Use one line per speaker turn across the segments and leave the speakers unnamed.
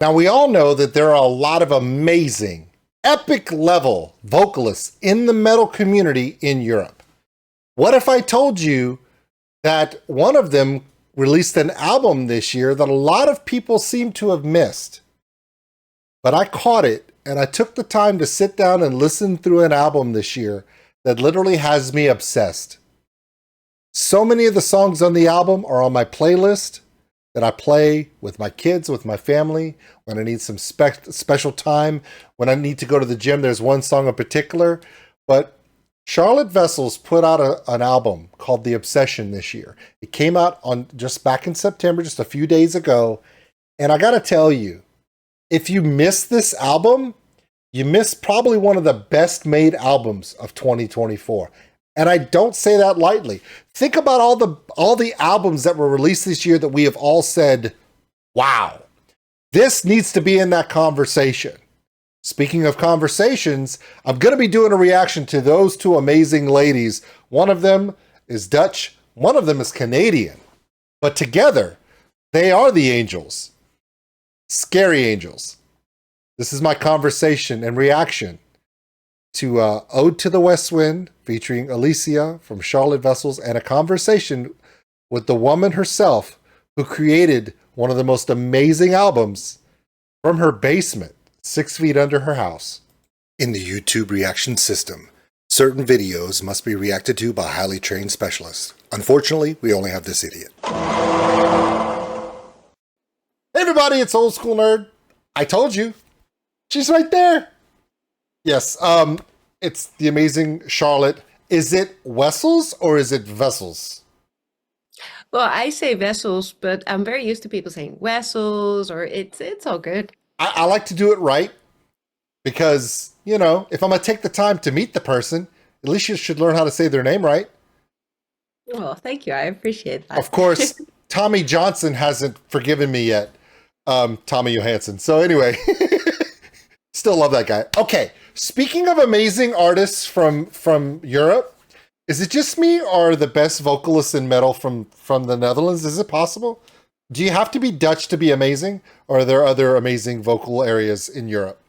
Now, we all know that there are a lot of amazing, epic level vocalists in the metal community in Europe. What if I told you that one of them released an album this year that a lot of people seem to have missed? But I caught it, and I took the time to sit down and listen through an album this year that literally has me obsessed. So many of the songs on the album are on my playlist that I play with my kids, with my family, when I need some special time, when I need to go to the gym. There's one song in particular, but Charlotte Wessels put out an album called The Obsession this year. It came out on just back in September, just a few days ago. And I got to tell you, if you miss this album, you miss probably one of the best made albums of 2024. And I don't say that lightly. Think about all the albums that were released this year that we have all said, wow, this needs to be in that conversation. Speaking of conversations, I'm going to be doing a reaction to those two amazing ladies. One of them is Dutch, one of them is Canadian. But together, they are the angels. Scary angels. This is my conversation and reaction to Ode to the West Wind, featuring Alicia from Charlotte Wessels, and a conversation with the woman herself who created one of the most amazing albums from her basement, 6 feet under her house. In the YouTube reaction system, certain videos must be reacted to by highly trained specialists. Unfortunately, we only have this idiot. Hey everybody, it's Old School Nerd. I told you. She's right there. Yes, it's the amazing Charlotte. Is it Wessels or is it Vessels?
Well, I say Wessels, but I'm very used to people saying Wessels, or it's all good.
I like to do it right because, you know, if I'm going to take the time to meet the person, at least you should learn how to say their name right.
Well, thank you. I appreciate that.
Of course, Tommy Johnson hasn't forgiven me yet. Tommy Johansson. So anyway, still love that guy. Okay. Speaking of amazing artists from Europe, is it just me or the best vocalists in metal from the Netherlands? Is it possible? Do you have to be Dutch to be amazing, or are there other amazing vocal areas in Europe?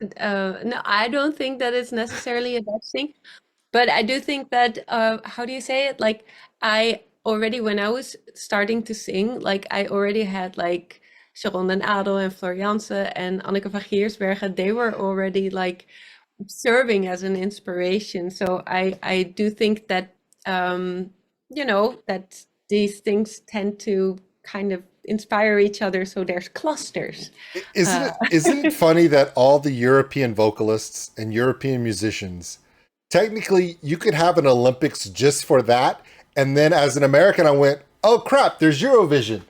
No, I don't think that it's necessarily a Dutch thing, but I do think that how do you say it? Like I already, when I was starting to sing, like I already had like Sharon den Adel and Floor Jansen and Anneke van Giersbergen. They were already like serving as an inspiration. So I do think that you know, that these things tend to kind of inspire each other. So there's clusters.
Isn't it funny that all the European vocalists and European musicians, technically you could have an Olympics just for that, and then as an American I went, oh crap, there's Eurovision.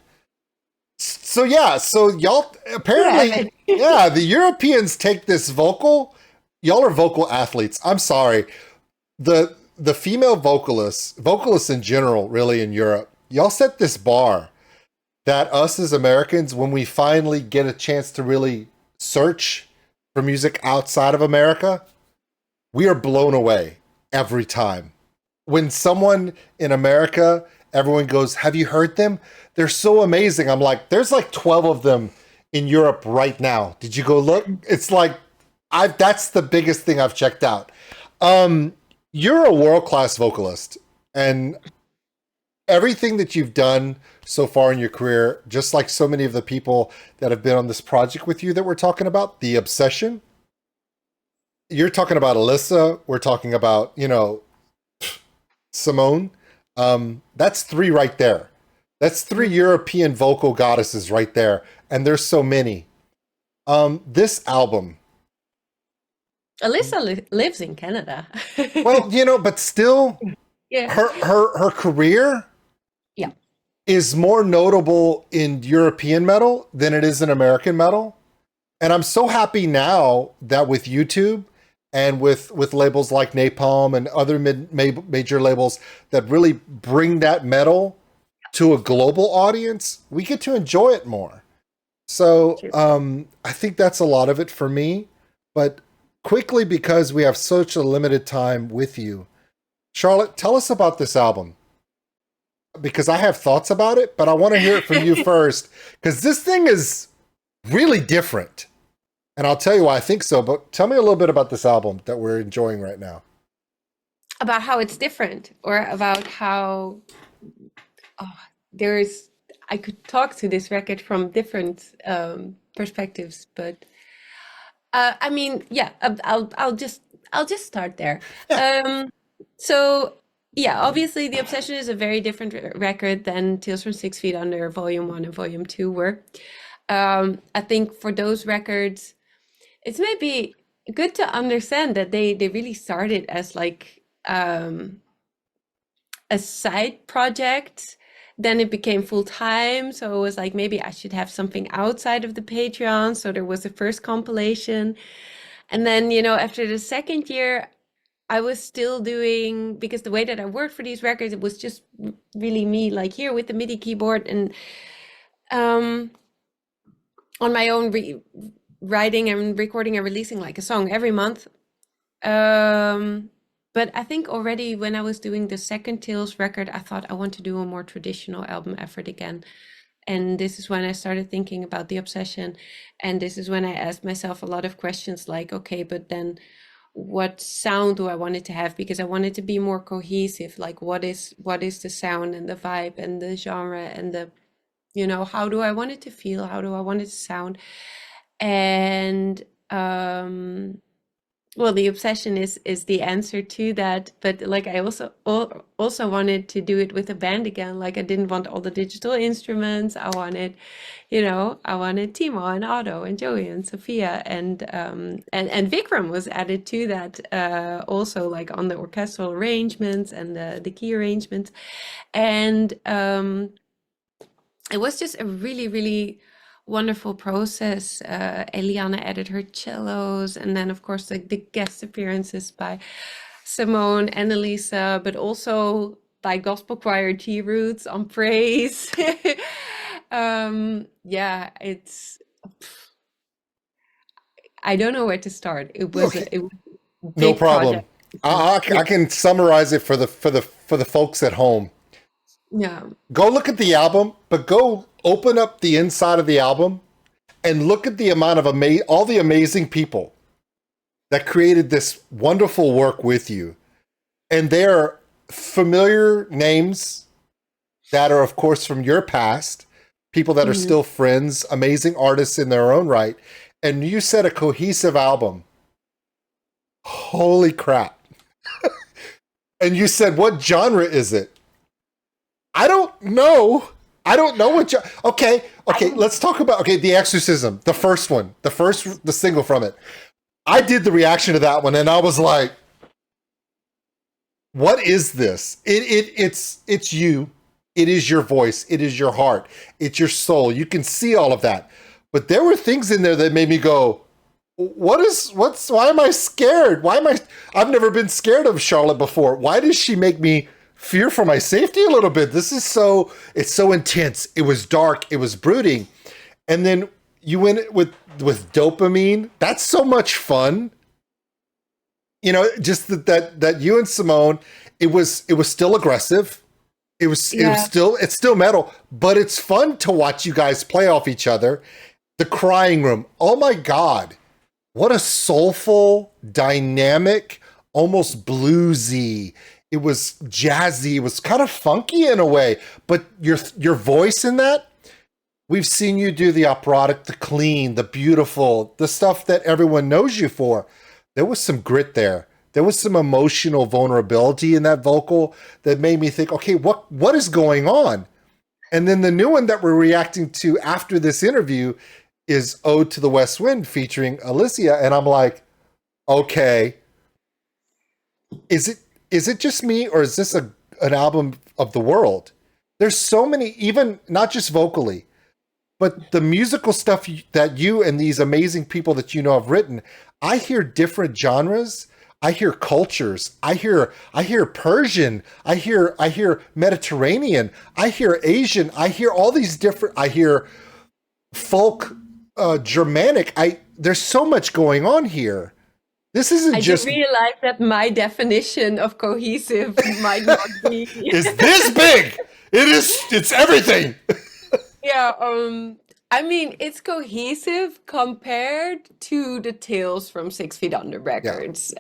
So yeah, so y'all apparently, yeah, the Europeans take this vocal. Y'all are vocal athletes. I'm sorry. The female vocalists in general, really in Europe, y'all set this bar that us as Americans, when we finally get a chance to really search for music outside of America, we are blown away every time. When someone in America, everyone goes, have you heard them? They're so amazing. I'm like, there's like 12 of them in Europe right now. Did you go look? It's like, that's the biggest thing I've checked out. You're a world-class vocalist, and everything that you've done so far in your career, just like so many of the people that have been on this project with you that we're talking about, The Obsession, you're talking about Alyssa, we're talking about, you know, Simone. That's 3 right there. That's 3 European vocal goddesses right there. And there's so many. This album.
Alyssa lives in Canada.
Well, you know, but still,
Yeah.
her career
Yeah.
is more notable in European metal than it is in American metal. And I'm so happy now that with YouTube and with labels like Napalm and other major labels that really bring that metal to a global audience, we get to enjoy it more. So I think that's a lot of it for me. But quickly, because we have such a limited time with you, Charlotte, tell us about this album. Because I have thoughts about it, but I want to hear it from you first. Because this thing is really different. And I'll tell you why I think so, but tell me a little bit about this album that we're enjoying right now.
About how it's different, or about how oh, there's I could talk to this record from different perspectives, but I mean, yeah, I'll just start there.
Yeah.
So yeah, obviously, The Obsession is a very different record than Tales from 6 Feet Under, Volume 1 and Volume 2 were. I think for those records, it's maybe good to understand that they really started as like a side project. Then it became full time. So it was like maybe I should have something outside of the Patreon. So there was the first compilation. And then, after the second year, I was still doing, because the way that I worked for these records, it was just really me, like here with the MIDI keyboard and on my own writing and recording and releasing like a song every month. But I think already when I was doing the second Tales record, I thought I want to do a more traditional album effort again. And this is when I started thinking about The Obsession. And this is when I asked myself a lot of questions like, okay, but then what sound do I want it to have? Because I want it to be more cohesive. Like what is the sound and the vibe and the genre and the, how do I want it to feel? How do I want it to sound? And well, The Obsession is the answer to that, but like I also wanted to do it with a band again. Like I didn't want all the digital instruments. I wanted Timo and Otto and Joey and Sophia and Vikram was added to that also, like on the orchestral arrangements and the key arrangements, and it was just a really, really wonderful process. Eliana added her cellos, and then of course the guest appearances by Simone and Elisa, but also by gospel choir T Roots on praise. Yeah, I don't know where to start. It was
Okay.
a big
No problem.
project.
I can summarize it for the folks at home.
Yeah.
Go look at the album, but go open up the inside of the album and look at the amount of all the amazing people that created this wonderful work with you. And they're familiar names that are, of course, from your past, people that are still friends, amazing artists in their own right. And you said a cohesive album. Holy crap. And you said, what genre is it? I don't know. I don't know what okay, let's talk about The Exorcism, the first one, the single from it. I did the reaction to that one and I was like, what is this? It's you. It is your voice, it is your heart, it's your soul. You can see all of that. But there were things in there that made me go, why am I scared? I've never been scared of Charlotte before. Why does she make me fear for my safety a little bit? It's so intense. It was dark. It was brooding. And then you went with Dopamine. That's so much fun. Just that you and Simone, it was still aggressive. It's still metal, but it's fun to watch you guys play off each other. The Crying Room. Oh my God. What a soulful, dynamic, almost bluesy. It was jazzy. It was kind of funky in a way, but your voice in that, we've seen you do the operatic, the clean, the beautiful, the stuff that everyone knows you for. There was some grit there. There was some emotional vulnerability in that vocal that made me think, okay, what is going on? And then the new one that we're reacting to after this interview is Ode to the West Wind featuring Alicia. And I'm like, okay, is it just me, or is this an album of the world? There's so many, even not just vocally, but the musical stuff that you and these amazing people that you know have written. I hear different genres. I hear cultures. I hear Persian. I hear Mediterranean. I hear Asian. I hear all these different. I hear folk, Germanic. There's so much going on here. This isn't just.
I realize that my definition of cohesive might not be.
Is this big? It is. It's everything.
Yeah. I mean, it's cohesive compared to the Tales from 6 Feet Under
Yeah.
records.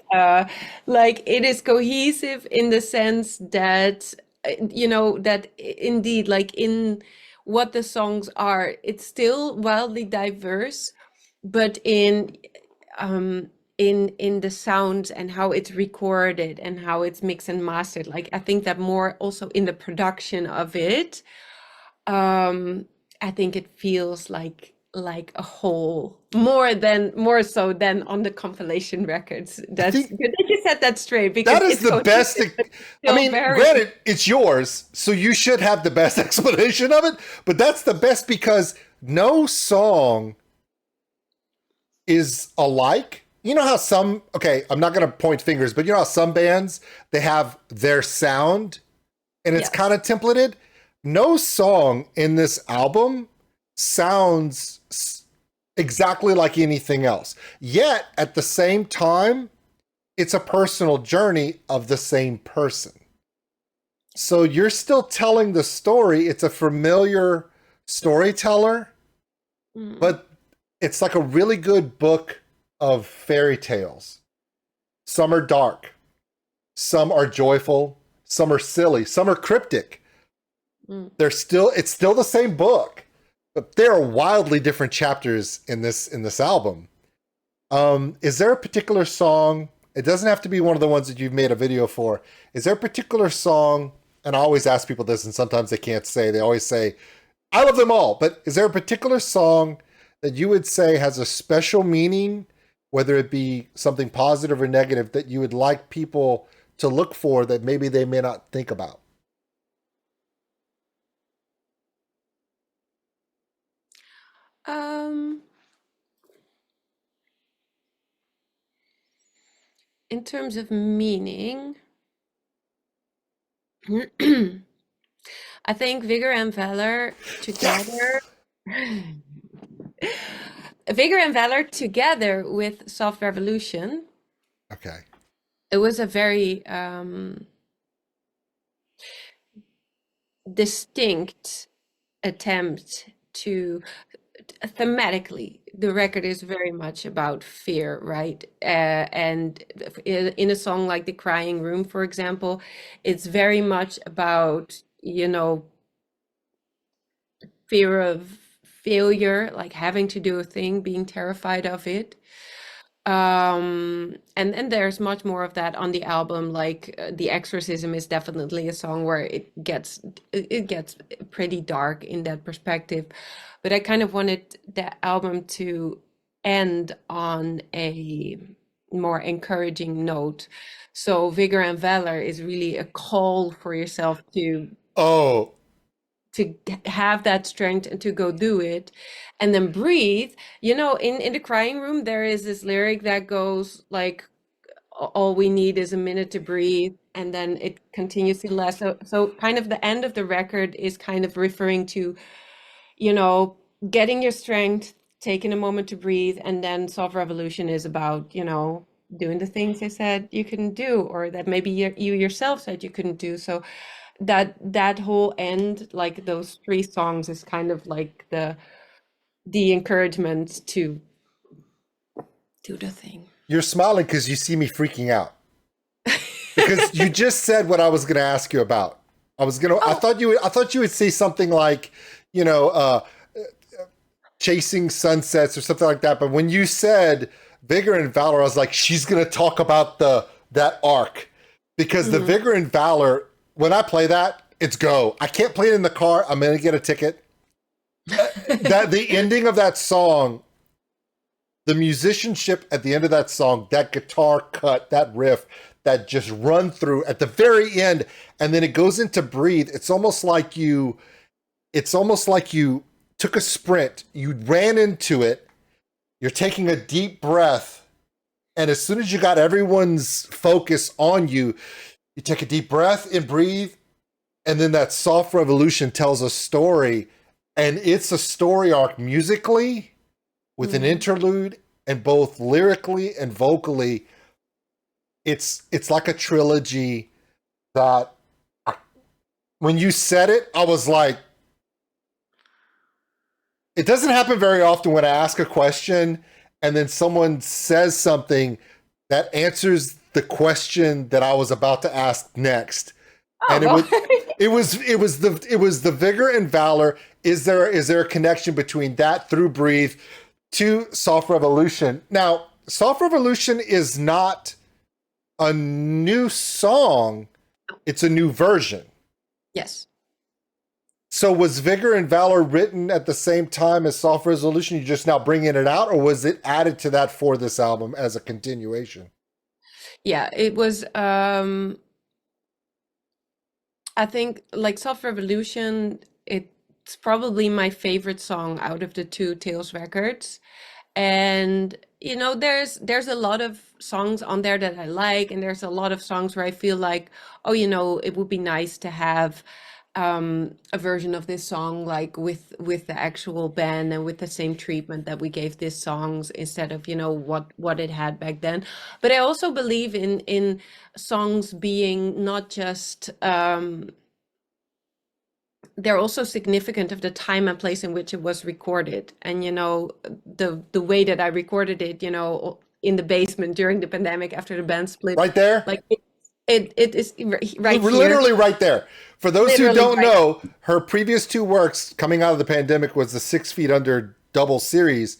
Like it is cohesive in the sense that, that indeed, like in what the songs are, it's still wildly diverse, but um, in the sounds and how it's recorded and how it's mixed and mastered. Like I think that more also in the production of it. Um, I think it feels like a whole more so than on the compilation records.
I
That's
think
good that you set that straight because
that is
it's
the best.
cohesive, but
I
still
mean,
very.
granted, it's yours, so you should have the best explanation of it, but that's the best because no song is alike. You know how some, okay, I'm not going to point fingers, but you know how some bands, they have their sound and it's
Yes.
kind of templated? No song in this album sounds exactly like anything else. Yet, at the same time, it's a personal journey of the same person. So you're still telling the story. It's a familiar storyteller,
Mm.
but it's like a really good book of fairy tales. Some are dark, some are joyful, some are silly, some are cryptic.
Mm.
It's still the same book, but there are wildly different chapters in this album. Is there a particular song? It doesn't have to be one of the ones that you've made a video for. Is there a particular song? And I always ask people this, and sometimes they can't say. They always say, "I love them all." But is there a particular song that you would say has a special meaning, whether it be something positive or negative, that you would like people to look for that maybe they may not think about?
Um, in terms of meaning, I think Vigor and Valor
Yes.
together. Vigor and Valor together with Soft Revolution.
Okay.
It was a very distinct attempt to thematically the record is very much about fear, right? And in a song like The Crying Room, for example, it's very much about, fear of failure, like having to do a thing, being terrified of it. And there's much more of that on the album. Like The Exorcism is definitely a song where it gets pretty dark in that perspective. But I kind of wanted the album to end on a more encouraging note. So Vigor and Valor is really a call for yourself
Oh,
to have that strength and to go do it. And then Breathe, in The Crying Room there is this lyric that goes like, all we need is a minute to breathe, and then it continues to last. So kind of the end of the record is kind of referring to, you know getting your strength, taking a moment to breathe. And then Soft Revolution is about, doing the things they said you couldn't do, or that maybe you yourself said you couldn't do. So that whole end, like those three songs, is kind of like the encouragement to do the thing.
you're smiling because you see me freaking out. Because you just said what I was going to ask you about. I
Oh,
thought you would say something like, you know, chasing sunsets or something like that. But when you said Vigor and Valor, I was like, she's going to talk about that arc, because the
mm,
Vigor and Valor, when I play that, it's go. I can't play it in the car. I'm going to get a ticket. That the ending of that song, the musicianship at the end of that song, that guitar cut, that riff, that just run through at the very end, and then it goes into Breathe. It's almost like you took a sprint, you ran into it, you're taking a deep breath, and as soon as you got everyone's focus on you, you take a deep breath and breathe, and then that Soft Revolution tells a story, and it's a story arc musically with an
mm.
interlude, and both lyrically and vocally. It's like a trilogy that when you said it, I was like, it doesn't happen very often when I ask a question and then someone says something that answers the question that I was about to ask next. And
Oh,
it was the vigor and valor. Is there a connection between that through Breathe to Soft Revolution? Now, Soft Revolution is not a new song, it's a new version.
yes.
So was Vigor and Valor written at the same time as Soft Resolution? You just now bringing it out, or was it added to that for this album as a continuation?
Yeah, it was I think like Soft Revolution, it's probably my favorite song out of the two Tails records. And there's a lot of songs on there that I like, and there's a lot of songs where I feel like, oh, it would be nice to have a version of this song like with the actual band and with the same treatment that we gave this songs instead of what it had back then. But I also believe in songs being not just they're also significant of the time and place in which it was recorded. And the way that I recorded it, in the basement during the pandemic after the band split,
Right there?
like it is right
We're
here.
literally right there. For those who
Literally
don't
right
know, her previous two works coming out of the pandemic was the 6 Feet Under double series,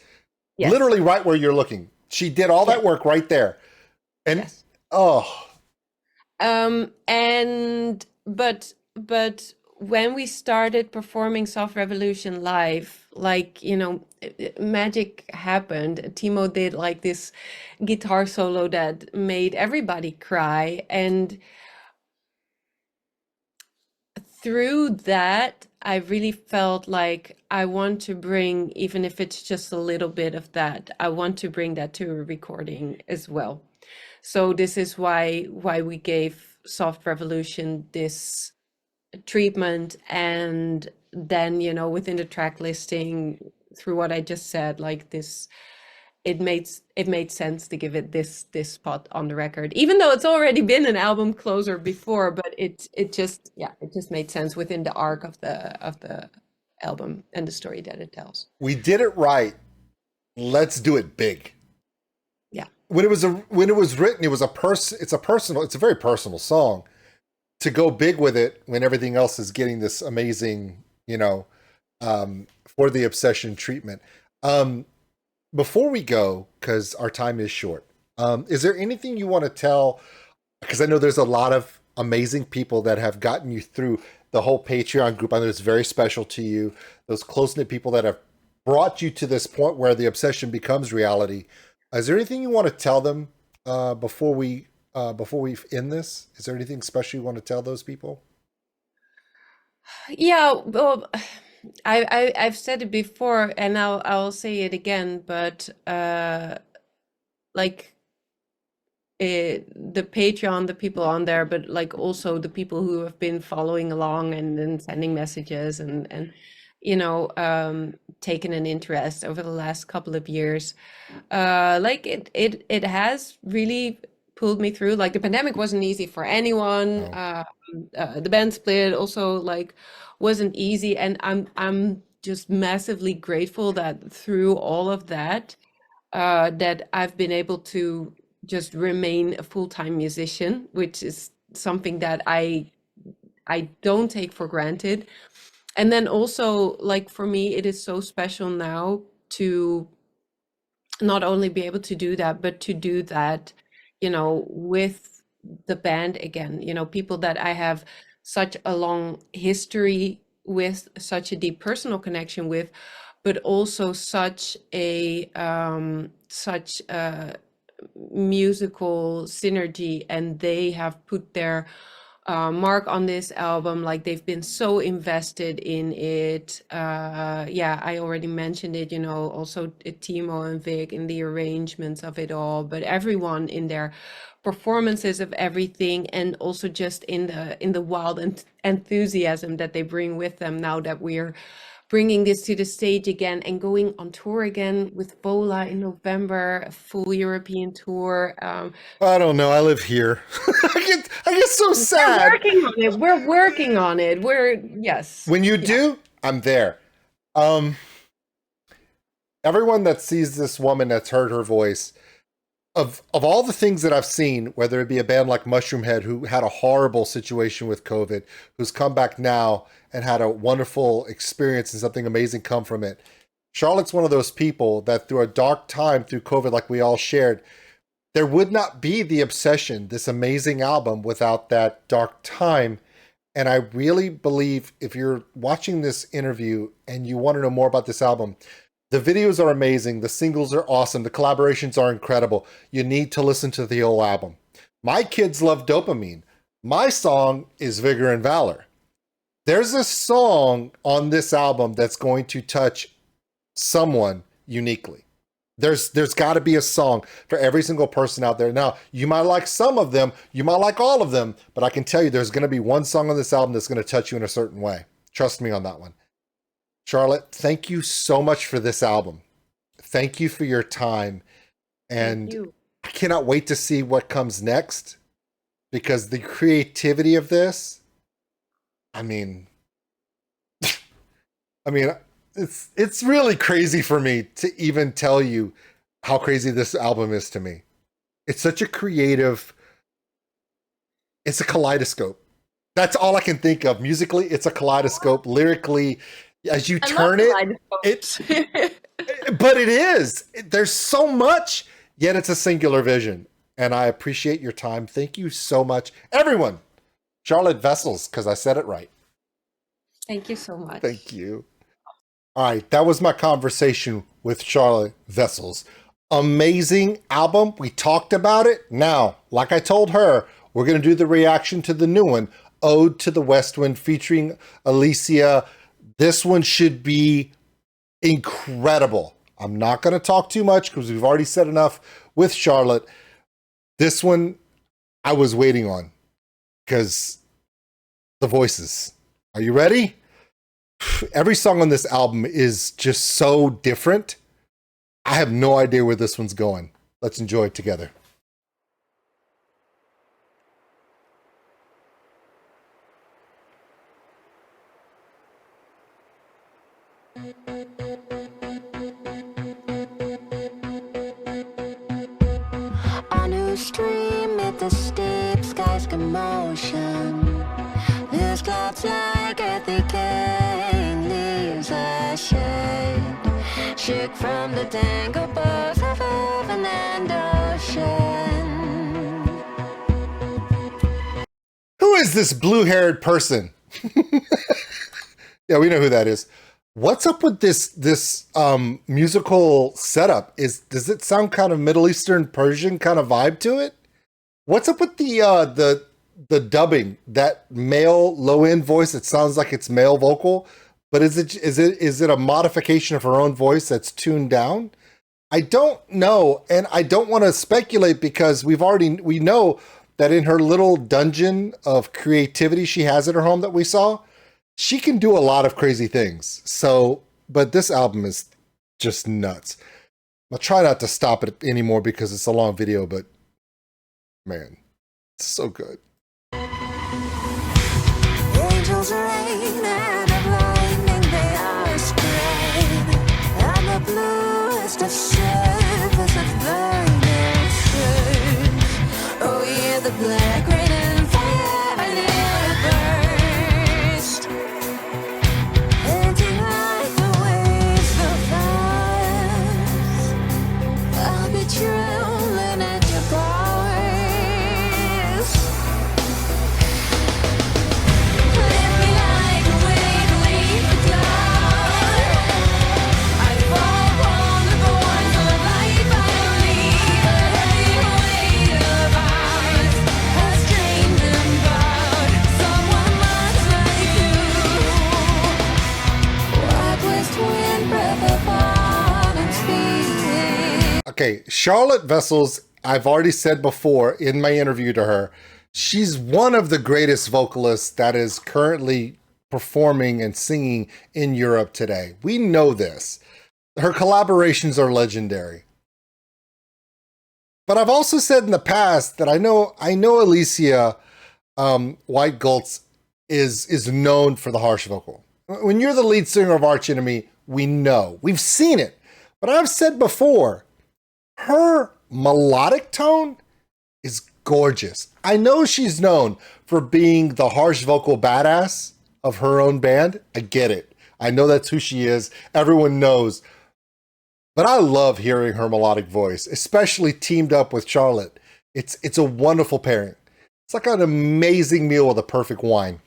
Yes.
literally right where you're looking. She did all that work right there. And
Yes.
oh,
And but when we started performing Soft Revolution live, like, magic happened. Timo did like this guitar solo that made everybody cry. And through that, I really felt like I want to bring, even if it's just a little bit of that, I want to bring that to a recording as well. So this is why we gave Soft Revolution this treatment, and then within the track listing, through what I just said, like this, it made sense to give it this spot on the record, even though it's already been an album closer before. But it just made sense within the arc of the album and the story that it tells.
we did it right. Let's do it big.
Yeah.
When it was written, it's a very personal song. To go big with it when everything else is getting this amazing, For the Obsession treatment. Before we go, because our time is short, is there anything you want to tell? Because I know there's a lot of amazing people that have gotten you through the whole Patreon group. I know it's very special to you. Those close-knit people that have brought you to this point where the obsession becomes reality. Is there anything you want to tell them before we end this? Is there anything special you want to tell those people?
Yeah, well, I've said it before, and I'll say it again, but like the Patreon, the people on there, but like also the people who have been following along and sending messages and taken an interest over the last couple of years. Like it has really pulled me through. Like the pandemic wasn't easy for anyone.
No.
The band split also like wasn't easy, and I'm just massively grateful that through all of that, that I've been able to just remain a full-time musician, which is something that I don't take for granted. And then also, like for me, it is so special now to not only be able to do that, but to do that, with the band again, people that I have such a long history with, such a deep personal connection with, but also such a musical synergy, and they have put their mark on this album. Like they've been so invested in it. Yeah, I already mentioned it, also Timo and Vic in the arrangements of it all, but everyone in their performances of everything, and also just in the wild enthusiasm that they bring with them now that we're bringing this to the stage again and going on tour again with Vola in November, a full European tour.
I don't know. I live here. I get so sad.
We're working on it. Yes.
When you do, I'm there. Everyone that sees this woman that's heard her voice, of all the things that I've seen, whether it be a band like Mushroomhead, who had a horrible situation with COVID, who's come back now and had a wonderful experience and something amazing come from it. Charlotte's one of those people that through a dark time through COVID, like we all shared, there would not be the Obsession, this amazing album, without that dark time. And I really believe if you're watching this interview and you want to know more about this album, the videos are amazing. The singles are awesome. The collaborations are incredible. You need to listen to the whole album. My kids love Dopamine. My song is Vigor and Valor. There's a song on this album that's going to touch someone uniquely. There's got to be a song for every single person out there. Now, you might like some of them, you might like all of them, but I can tell you there's going to be one song on this album that's going to touch you in a certain way. Trust me on that one. Charlotte, thank you so much for this album. Thank you for your time. And I cannot wait to see what comes next, because the creativity of this, I mean, it's really crazy for me to even tell you how crazy this album is to me. It's such a creative, it's a kaleidoscope. That's all I can think of. Musically, it's a kaleidoscope. Lyrically, as you turn it, but it is. There's so much, yet it's a singular vision. And I appreciate your time. Thank you so much. Everyone, Charlotte Wessels, because I said it right.
Thank you so much.
Thank you. All right, that was my conversation with Charlotte Wessels. Amazing album. We talked about it. Now, like I told her, we're going to do the reaction to the new one, Ode to the West Wind, featuring Alicia. This one should be incredible. I'm not going to talk too much because we've already said enough with Charlotte. This one I was waiting on because the voices. Are you ready? Every song on this album is just so different. I have no idea where this one's going. Let's enjoy it together.
On whose stream at the steep sky's commotion, there's clouds like earthy cane leaves a shade, shook from the tangled boughs of heaven and ocean.
Who is this blue-haired person? Yeah, we know who that is. What's up with this musical setup? Does it sound kind of Middle Eastern Persian kind of vibe to it? What's up with the dubbing? That male low end voice, it sounds like it's male vocal, but is it a modification of her own voice that's tuned down? I don't know, and I don't want to speculate because we know that in her little dungeon of creativity she has at her home that we saw, she can do a lot of crazy things. So, but this album is just nuts. I'll try not to stop it anymore because it's a long video, but man, it's so good.
Angels rain and of lightning they are sprayed, and the bluest of surface of burning surge. Oh yeah, the black rain and fire and it burst, panting like the waves of fire. I'll be trembling at your powers. Lift me like a wave, leave the cloud. I fall upon the thorns of life. I believe a heavy weight of ours has drained and bowed someone much like you. Wild west wind, breath of autumn speed.
Okay, Charlotte Wessels, I've already said before in my interview to her, she's one of the greatest vocalists that is currently performing and singing in Europe today. We know this. Her collaborations are legendary. But I've also said in the past that I know Alicia White Gultz is known for the harsh vocal. When you're the lead singer of Arch Enemy, we know. We've seen it. But I've said before, her melodic tone is gorgeous. I know she's known for being the harsh vocal badass of her own band. I get it. I know that's who she is. Everyone knows. But I love hearing her melodic voice, especially teamed up with Charlotte. It's a wonderful pairing. It's like an amazing meal with a perfect wine.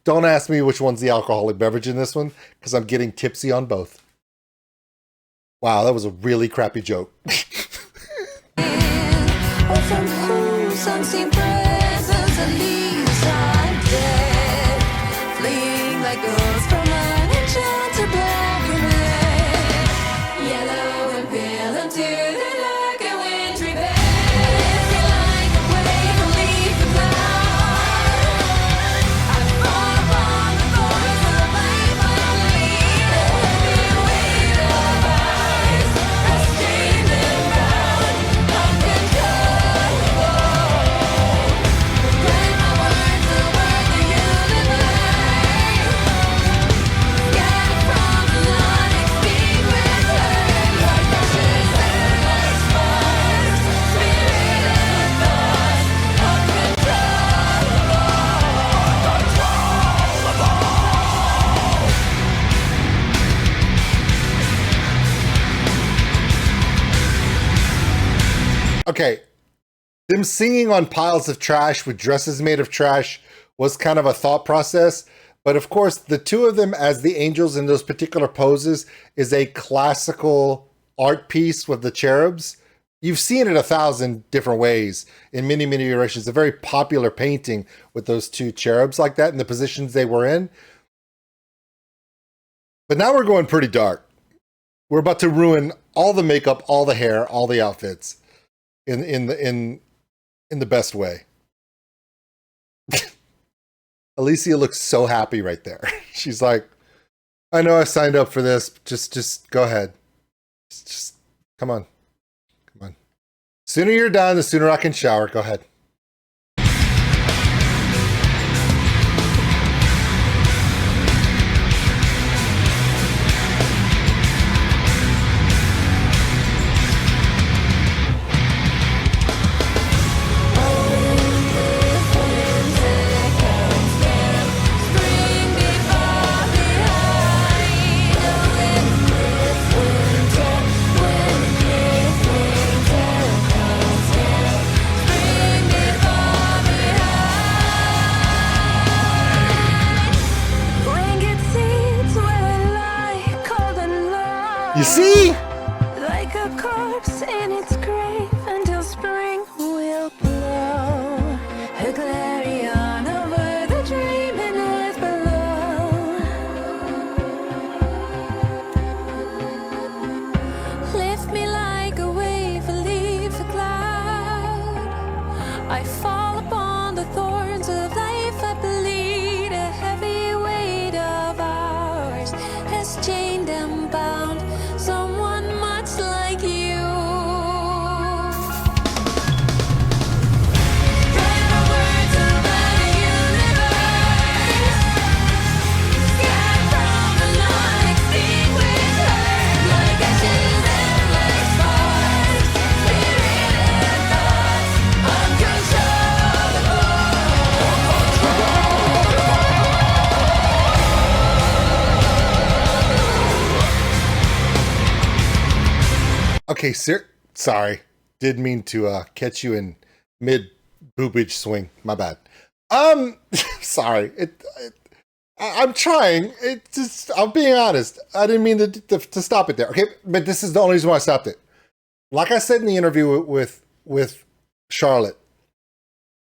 Don't ask me which one's the alcoholic beverage in this one, because I'm getting tipsy on both. Wow, that was a really crappy joke.
Or from whose unseen presence and leaves are dead, fleeing like ghosts from an enchanted black and red, yellow and pale into the dark and wintry bed. If you like a wave and leave the cloud, I fall upon the thorns of life I lead. The heavy weight of ours has chained and bound, uncontrollable. Break my words to work the human life, scattered from the non-extinguished earth, like ashes and like sparks, spirit and thought, uncontrollable.
Okay, them singing on piles of trash with dresses made of trash was kind of a thought process. But of course, the two of them as the angels in those particular poses is a classical art piece with the cherubs. You've seen it 1,000 different ways in many, many iterations. A very popular painting with those two cherubs like that in the positions they were in. But now we're going pretty dark. We're about to ruin all the makeup, all the hair, all the outfits in the best way. Alicia looks so happy right there. She's like, I know I signed up for this. Just go ahead. Just come on. Come on. Sooner you're done, the sooner I can shower. Go ahead. You see?
Like a corpse in its grave until spring will blow. A clarion over the dreaming earth below. Lift me like a wave, a leaf, a cloud. I fall upon the thorns of life, I bleed. A heavy weight of ours has chained and bound someone much like you. Spread my words over the universe, scattered from the non-extinguished earth, like ashes and like sparks, spirit and thoughts, uncontrollable.
Okay, sir. Sorry. Didn't mean to catch you in mid boobage swing. My bad. Sorry. I'm trying. It just, I'm being honest. I didn't mean to stop it there. Okay, but this is the only reason why I stopped it. Like I said in the interview with Charlotte,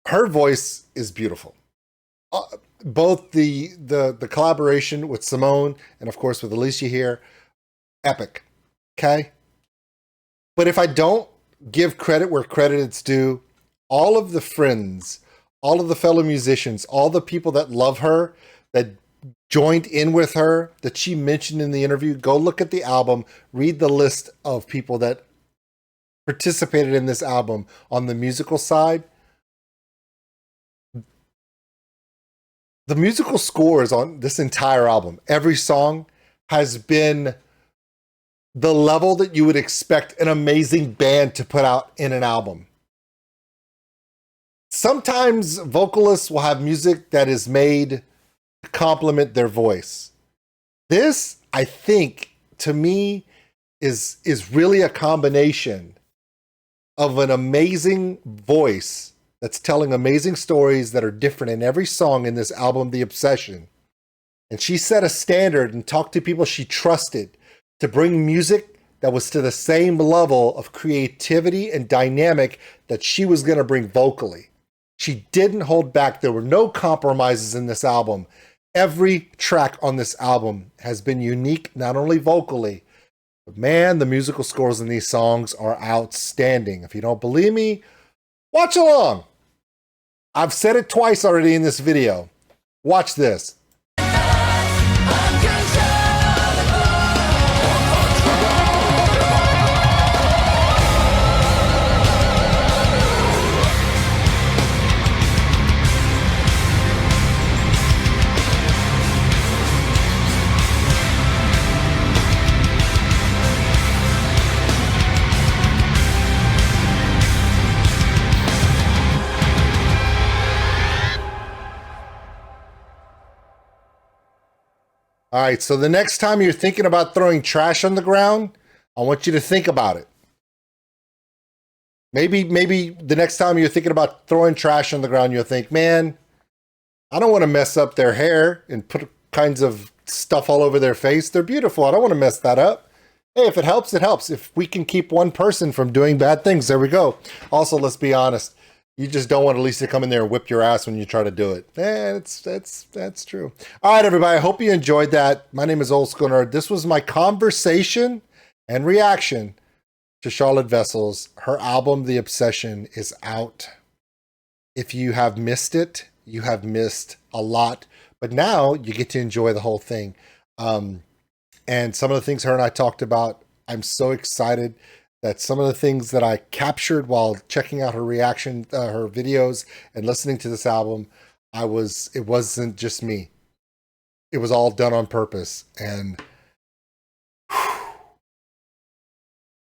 her voice is beautiful. Both the collaboration with Simone and of course with Alicia here, epic. Okay. But if I don't give credit where credit is due, all of the friends, all of the fellow musicians, all the people that love her, that joined in with her, that she mentioned in the interview, go look at the album, read the list of people that participated in this album on the musical side. The musical scores on this entire album, every song has been the level that you would expect an amazing band to put out in an album. Sometimes vocalists will have music that is made to complement their voice. This, I think, to me, is really a combination of an amazing voice that's telling amazing stories that are different in every song in this album, The Obsession. And she set a standard and talked to people she trusted to bring music that was to the same level of creativity and dynamic that she was going to bring vocally. She didn't hold back. There were no compromises in this album. Every track on this album has been unique, not only vocally, but man, the musical scores in these songs are outstanding. If you don't believe me, watch along. I've said it twice already in this video. Watch this. All right, so the next time you're thinking about throwing trash on the ground, I want you to think about it. Maybe the next time you're thinking about throwing trash on the ground, you'll think, man, I don't want to mess up their hair and put kinds of stuff all over their face. They're beautiful. I don't want to mess that up. Hey, if it helps, it helps. If we can keep one person from doing bad things, there we go. Also, let's be honest. You just don't want Elise to come in there and whip your ass when you try to do it. That's true. All right, everybody. I hope you enjoyed that. My name is OldSkuleNerd. This was my conversation and reaction to Charlotte Wessels. Her album, The Obsession, is out. If you have missed it, you have missed a lot. But now you get to enjoy the whole thing. And some of the things her and I talked about, I'm so excited that some of the things that I captured while checking out her reaction, her videos and listening to this album, it wasn't just me. It was all done on purpose. And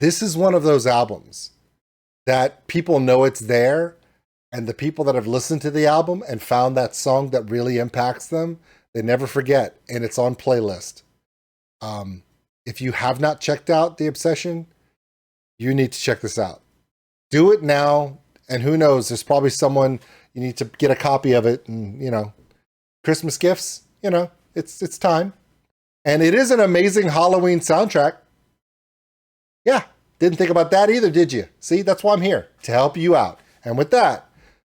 this is one of those albums that people know it's there. And the people that have listened to the album and found that song that really impacts them, they never forget. And it's on playlist. If you have not checked out The Obsession, you need to check this out. Do it now. And who knows, there's probably someone you need to get a copy of it. And, Christmas gifts, it's time. And it is an amazing Halloween soundtrack. Yeah, didn't think about that either, did you? See, that's why I'm here, to help you out. And with that,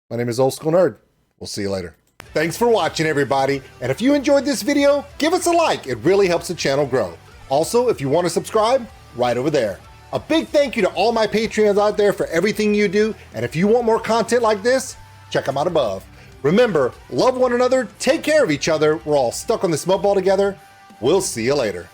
my name is OldSkuleNerd. We'll see you later. Thanks for watching, everybody. And if you enjoyed this video, give us a like. It really helps the channel grow. Also, if you want to subscribe, right over there. A big thank you to all my Patreons out there for everything you do. And if you want more content like this, check them out above. Remember, love one another, take care of each other. We're all stuck on this mud ball together. We'll see you later.